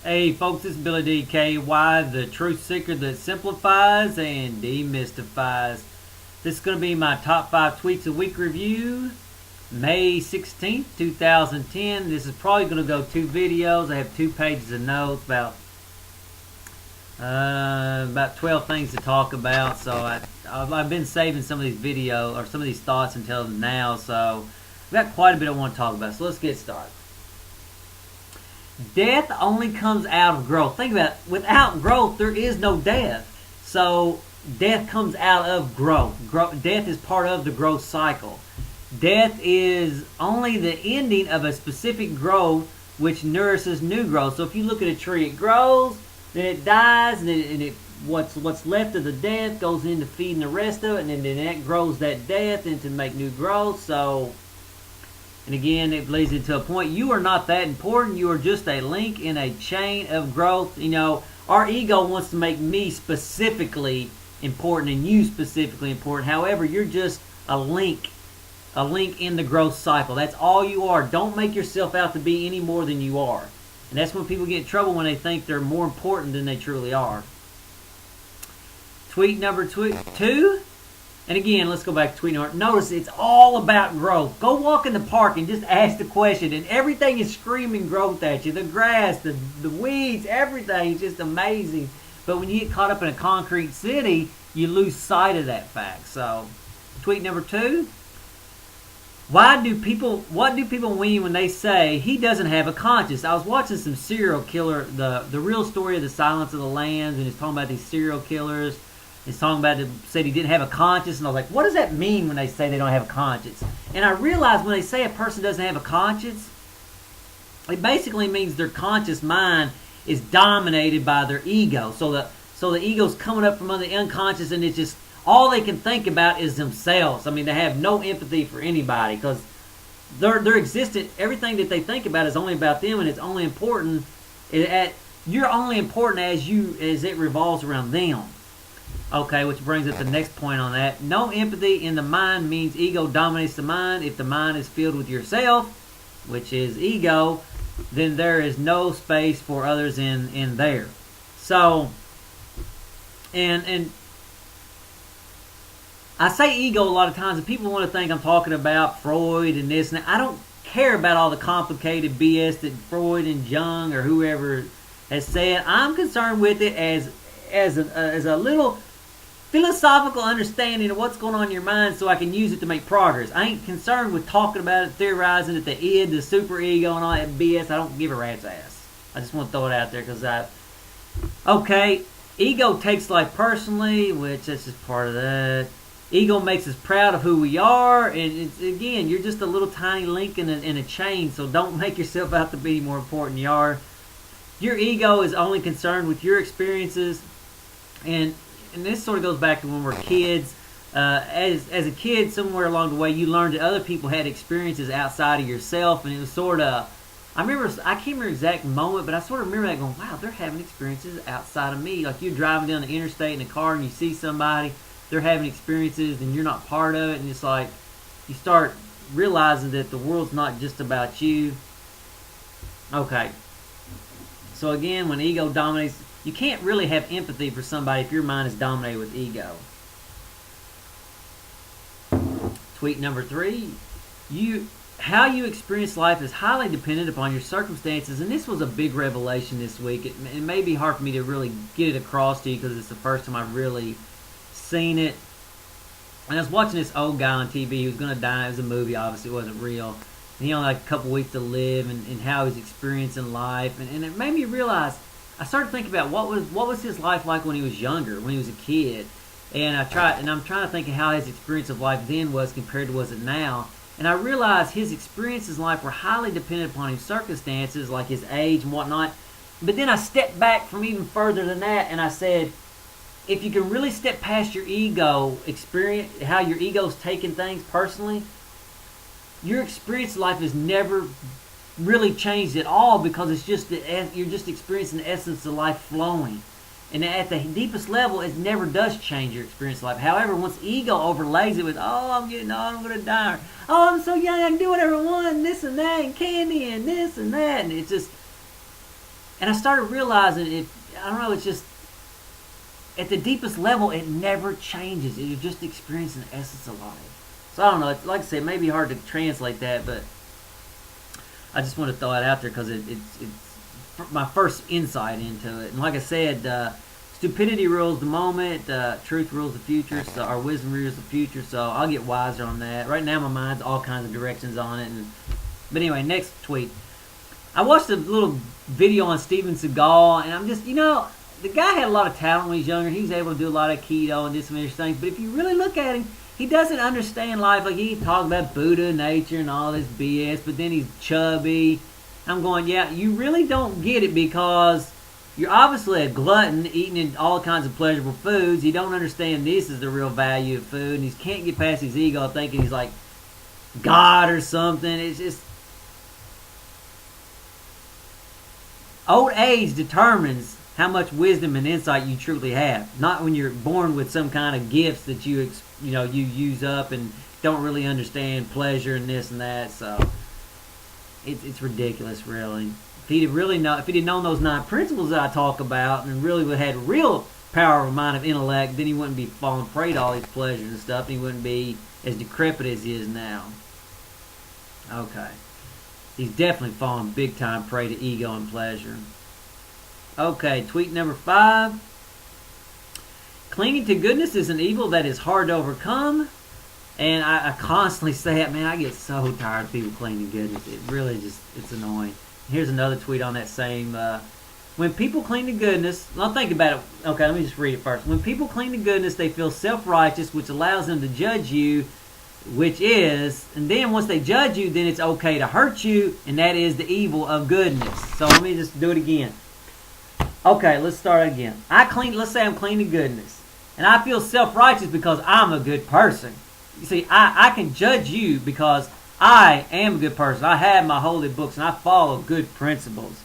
Hey folks, this is Billy DKY, the truth seeker that simplifies and demystifies. This is going to be my top 5 tweets a week review, May 16th, 2010. This is probably going to go 2 videos. I have 2 pages of notes, about 12 things to talk about. So I've been saving some of these videos or some of these thoughts until now. So I've got quite a bit I want to talk about. So let's get started. Death only comes out of growth. Think about it. Without growth, there is no death. So death comes out of growth. Death is part of the growth cycle. Death is only the ending of a specific growth which nourishes new growth. So if you look at a tree, it grows, then it dies, and what's left of the death goes into feeding the rest of it, and then that grows that death into make new growth. So, and again, it leads into a point. You are not that important. You are just a link in a chain of growth. You know, our ego wants to make me specifically important and you specifically important. However, you're just a link in the growth cycle. That's all you are. Don't make yourself out to be any more than you are. And that's when people get in trouble, when they think they're more important than they truly are. Tweet number 2. And again, let's go back to tweet number. Notice it's all about growth. Go walk in the park and just ask the question, and everything is screaming growth at you. The grass, the weeds, everything is just amazing. But when you get caught up in a concrete city, you lose sight of that fact. So, tweet number 2. What do people mean when they say he doesn't have a conscience? I was watching some serial killer, the real story of the Silence of the Lambs, and he's talking about these serial killers. He's talking about it, said he didn't have a conscience, and I was like, what does that mean when they say they don't have a conscience? And I realized when they say a person doesn't have a conscience, it basically means their conscious mind is dominated by their ego. So the ego's coming up from under the unconscious, and it's just all they can think about is themselves. I mean, they have no empathy for anybody because they're existent. Everything that they think about is only about them, and it's only important. You're only important as it revolves around them. Okay, which brings up the next point on that. No empathy in the mind means ego dominates the mind. If the mind is filled with yourself, which is ego, then there is no space for others in there. So, and I say ego a lot of times, and people want to think I'm talking about Freud and this and that. I don't care about all the complicated BS that Freud and Jung or whoever has said. I'm concerned with it as a little philosophical understanding of what's going on in your mind so I can use it to make progress. I ain't concerned with talking about it, theorizing it, the id, the super ego, and all that BS. I don't give a rat's ass. I just want to throw it out there because okay, ego takes life personally, which that's just part of that. Ego makes us proud of who we are, and again, you're just a little tiny link in a chain, so don't make yourself out to be more important than you are. Your ego is only concerned with your experiences, and this sort of goes back to when we're kids. As a kid, somewhere along the way, you learned that other people had experiences outside of yourself, and it was sort of, I can't remember the exact moment, but I sort of remember that going, wow, they're having experiences outside of me. Like you're driving down the interstate in a car and you see somebody, they're having experiences and you're not part of it, and it's like you start realizing that the world's not just about you. Okay. So again, when ego dominates, you can't really have empathy for somebody if your mind is dominated with ego. Tweet number 3. How you experience life is highly dependent upon your circumstances, and this was a big revelation this week. It may be hard for me to really get it across to you because it's the first time I've really seen it. And I was watching this old guy on TV who was going to die. It was a movie, obviously it wasn't real. And he only had a couple weeks to live, and how he's experiencing life, and it made me realize. I started thinking about what was his life like when he was younger, when he was a kid, and I'm trying to think of how his experience of life then was compared to was it now, and I realized his experiences in life were highly dependent upon his circumstances, like his age and whatnot. But then I stepped back from even further than that, and I said, if you can really step past your ego, experience how your ego's taking things personally, your experience of life is never really changed at all, because it's just you're just experiencing the essence of life flowing, and at the deepest level it never does change your experience of life. However, once ego overlays it with I'm getting old, I'm going to die, or, I'm so young I can do whatever I want, and this and that, and candy and this and that, and it's just And I started realizing it. I don't know. It's just at the deepest level, it never changes. You're just experiencing the essence of life. So I don't know. It's, like I said, it may be hard to translate that, but I just want to throw it out there because it's my first insight into it. And like I said, stupidity rules the moment, truth rules the future, so our wisdom rules the future. So I'll get wiser on that. Right now, my mind's all kinds of directions on it. But anyway, next tweet. I watched a little video on Steven Seagal, and I'm just, the guy had a lot of talent when he was younger. He was able to do a lot of keto and do some other things. But if you really look at him, he doesn't understand life. Like, he talks about Buddha, nature, and all this BS, but then he's chubby. I'm going, yeah, you really don't get it because you're obviously a glutton eating all kinds of pleasurable foods. You don't understand this is the real value of food, and he can't get past his ego thinking he's like God or something. It's just... Old age determines how much wisdom and insight you truly have. Not when you're born with some kind of gifts that you use up and don't really understand pleasure and this and that. So it's ridiculous, really. If he'd known those 9 principles that I talk about and really would have had real power of mind of intellect, then he wouldn't be falling prey to all these pleasures and stuff. And he wouldn't be as decrepit as he is now. Okay. He's definitely fallen big time prey to ego and pleasure. Okay, tweet number 5. Clinging to goodness is an evil that is hard to overcome. And I constantly say it, man, I get so tired of people clinging to goodness. It really it's annoying. Here's another tweet on that same, when people cling to goodness, I'll think about it. Okay, let me just read it first. When people cling to goodness, they feel self-righteous, which allows them to judge you, and then once they judge you, then it's okay to hurt you, and that is the evil of goodness. So let me just do it again. Okay, let's start again. Let's say I'm clean to goodness, and I feel self-righteous because I'm a good person. You see, I can judge you because I am a good person. I have my holy books, and I follow good principles.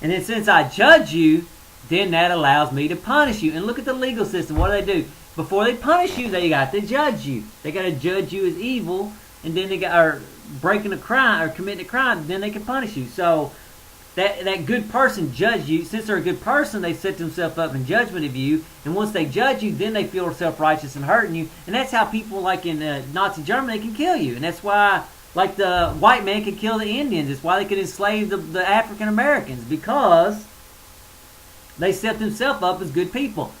And then since I judge you, then that allows me to punish you. And look at the legal system. What do? Before they punish you, they got to judge you. They got to judge you as evil, and then or breaking a crime or committing a crime, then they can punish you. So that good person judge you. Since they're a good person, they set themselves up in judgment of you. And once they judge you, then they feel self-righteous and hurting you. And that's how people like in Nazi Germany can kill you. And that's why, like the white man could kill the Indians. It's why they could enslave the African Americans, because they set themselves up as good people.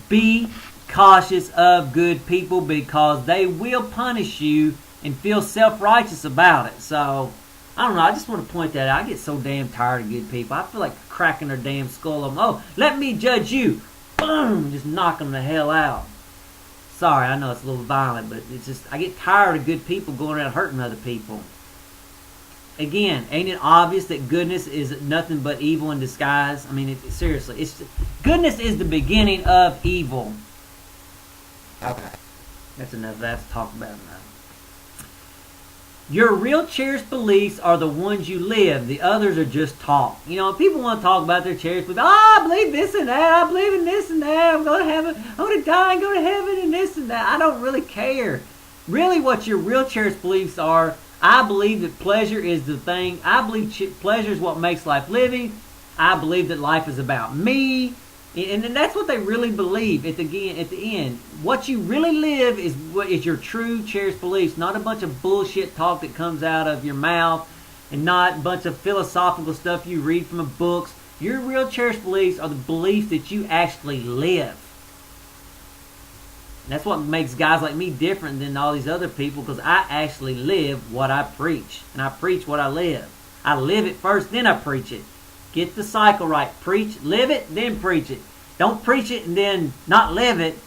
Be cautious of good people because they will punish you and feel self-righteous about it. So I don't know, I just want to point that out. I get so damn tired of good people. I feel like cracking their damn skull on, oh, let me judge you. Boom, just knock them the hell out. Sorry, I know it's a little violent, but it's just, I get tired of good people going around hurting other people. Again, ain't it obvious that goodness is nothing but evil in disguise? I mean, seriously, goodness is the beginning of evil. Okay, that's enough of that to talk about now. Your real cherished beliefs are the ones you live. The others are just talk. People want to talk about their cherished beliefs. Oh, I believe this and that. I believe in this and that. I'm going to heaven. I'm going to die and go to heaven and this and that. I don't really care. Really, what your real cherished beliefs are, I believe that pleasure is the thing. I believe pleasure is what makes life living. I believe that life is about me. And that's what they really believe at the end. What you really live is your true cherished beliefs, not a bunch of bullshit talk that comes out of your mouth and not a bunch of philosophical stuff you read from books. Your real cherished beliefs are the beliefs that you actually live. And that's what makes guys like me different than all these other people, because I actually live what I preach. And I preach what I live. I live it first, then I preach it. Get the cycle right. Preach, live it, then preach it. Don't preach it and then not live it.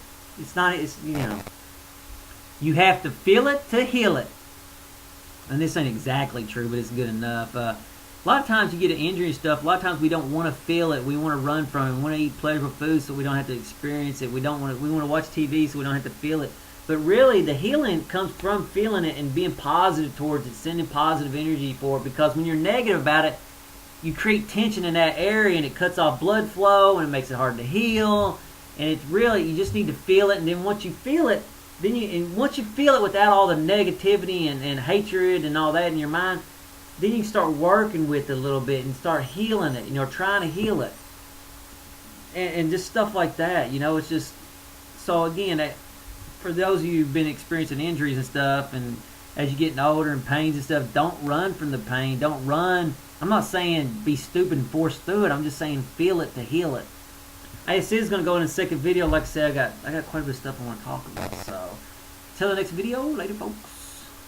You have to feel it to heal it. And this ain't exactly true, but it's good enough. A lot of times you get an injury and stuff. A lot of times we don't want to feel it. We want to run from it. We want to eat pleasurable food so we don't have to experience it. We want to watch TV so we don't have to feel it. But really, the healing comes from feeling it and being positive towards it, sending positive energy for it. Because when you're negative about it, you create tension in that area, and it cuts off blood flow, and it makes it hard to heal. And it's really, you just need to feel it. And then once you feel it, once you feel it without all the negativity and hatred and all that in your mind, then you can start working with it a little bit and start healing it, trying to heal it. And just stuff like that, it's just, so again, for those of you who've been experiencing injuries and stuff, and as you're getting older and pains and stuff, don't run from the pain. Don't run. I'm not saying be stupid and force through it. I'm just saying feel it to heal it. Hey, this is going to go in the second video. Like I said, I got quite a bit of stuff I want to talk about. So, till the next video. Later, folks.